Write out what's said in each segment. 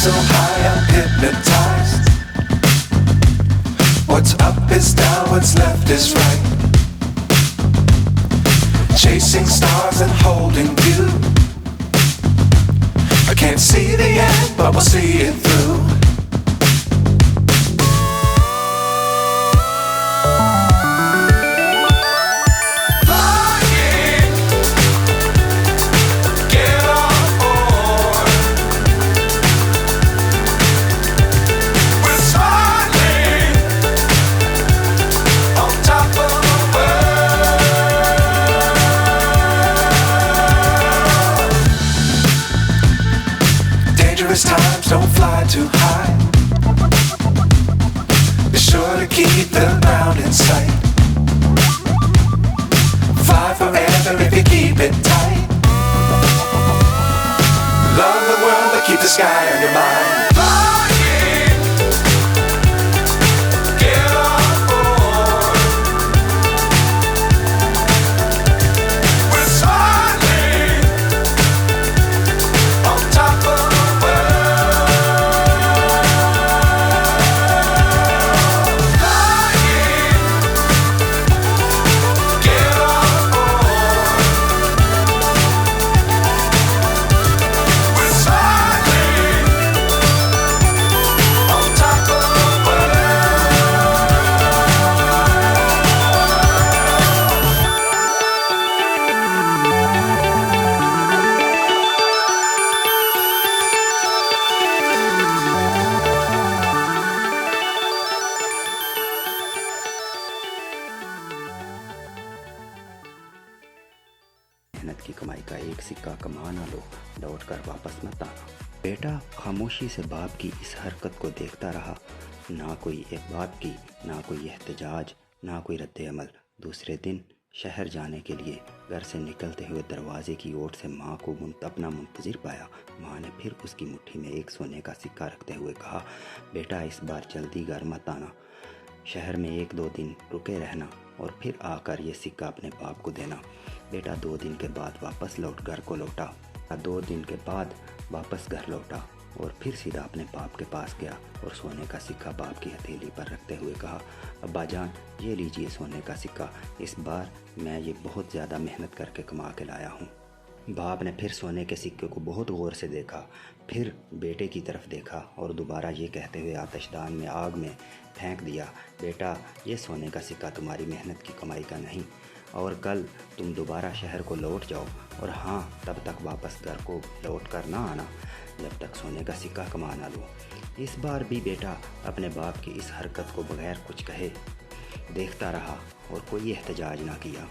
so high I'm hypnotized. What's up is down, what's left is right. Chasing stars and holding you. I can't see the end, but we'll see it through. Times don't fly too high. Be sure to keep the ground in sight. Fly forever if you keep it tight. Love the world but keep the sky on your mind. मेहनत की कमाई का एक सिक्का कमा ना लो, लौट कर वापस मत आना। बेटा खामोशी से बाप की इस हरकत को देखता रहा। ना कोई एक बात की, ना कोई एहतजाज, ना कोई रद्द अमल। दूसरे दिन शहर जाने के लिए घर से निकलते हुए दरवाजे की ओर से माँ को अपना मुंतजिर पाया। माँ ने फिर उसकी मुट्ठी में एक सोने का सिक्का रखते हुए कहा, बेटा इस बार जल्दी घर मत आना, शहर में 1-2 दिन रुके रहना और फिर आकर ये सिक्का अपने बाप को देना। बेटा 2 दिन के बाद वापस घर को लौटा। 2 दिन के बाद वापस घर लौटा और फिर सीधा अपने बाप के पास गया और सोने का सिक्का बाप की हथेली पर रखते हुए कहा, अब्बा जान ये लीजिए सोने का सिक्का, इस बार मैं ये बहुत ज़्यादा मेहनत करके कमा के लाया हूँ। बाप ने फिर सोने के सिक्के को बहुत गौर से देखा, फिर बेटे की तरफ देखा और दोबारा ये कहते हुए आतिशदान में आग में फेंक दिया, बेटा ये सोने का सिक्का तुम्हारी मेहनत की कमाई का नहीं और कल तुम दोबारा शहर को लौट जाओ और हाँ तब तक वापस घर को लौट कर ना आना जब तक सोने का सिक्का कमा ना लो। इस बार भी बेटा अपने बाप की इस हरकत को बगैर कुछ कहे देखता रहा और कोई एहतजाज ना किया।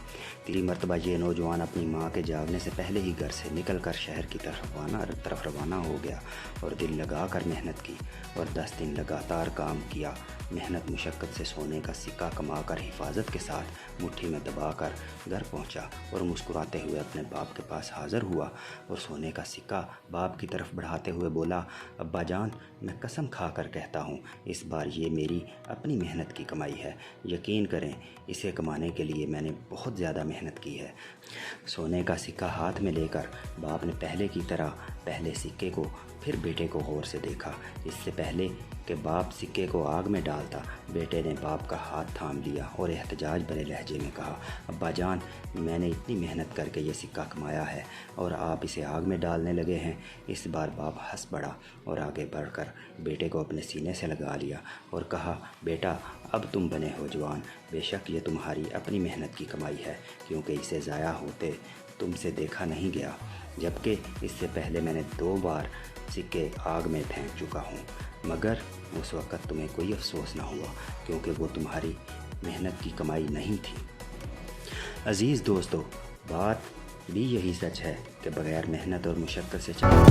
3 मरतबा ये नौजवान अपनी माँ के जागने से पहले ही घर से निकलकर शहर की तरफ रवाना हो गया और दिल लगा कर मेहनत की और 10 दिन लगातार काम किया। मेहनत मुशक्क़त से सोने का सिक्का कमाकर हिफाजत के साथ मुट्ठी में दबाकर घर पहुंचा और मुस्कुराते हुए अपने बाप के पास हाज़िर हुआ और सोने का सिक्का बाप की तरफ बढ़ाते हुए बोला, अब्बा जान मैं कसम खा कर कहता हूँ इस बार ये मेरी अपनी मेहनत की कमाई है। यकीन करें इसे कमाने के लिए मैंने बहुत ज़्यादा मेहनत की है। सोने का सिक्का हाथ में लेकर बाप ने पहले की तरह पहले सिक्के को फिर बेटे को गौर से देखा। इससे पहले कि बाप सिक्के को आग में डालता, बेटे ने बाप का हाथ थाम लिया और एहतजाज भरे लहजे में कहा, अब्बा जान मैंने इतनी मेहनत करके ये सिक्का कमाया है और आप इसे आग में डालने लगे हैं। इस बार बाप हंस पड़ा और आगे बढ़कर बेटे को अपने सीने से लगा लिया और कहा, बेटा अब तुम बने हो जवान, बेशक ये तुम्हारी अपनी मेहनत की कमाई है क्योंकि इसे ज़ाया होते तुमसे देखा नहीं गया, जबकि इससे पहले मैंने 2 बार सिक्के आग में फेंक चुका हूँ, मगर उस वक़्त तुम्हें कोई अफसोस ना हुआ क्योंकि वो तुम्हारी मेहनत की कमाई नहीं थी। अज़ीज़ दोस्तों, बात भी यही सच है कि बग़ैर मेहनत और मुशक्क़त से चला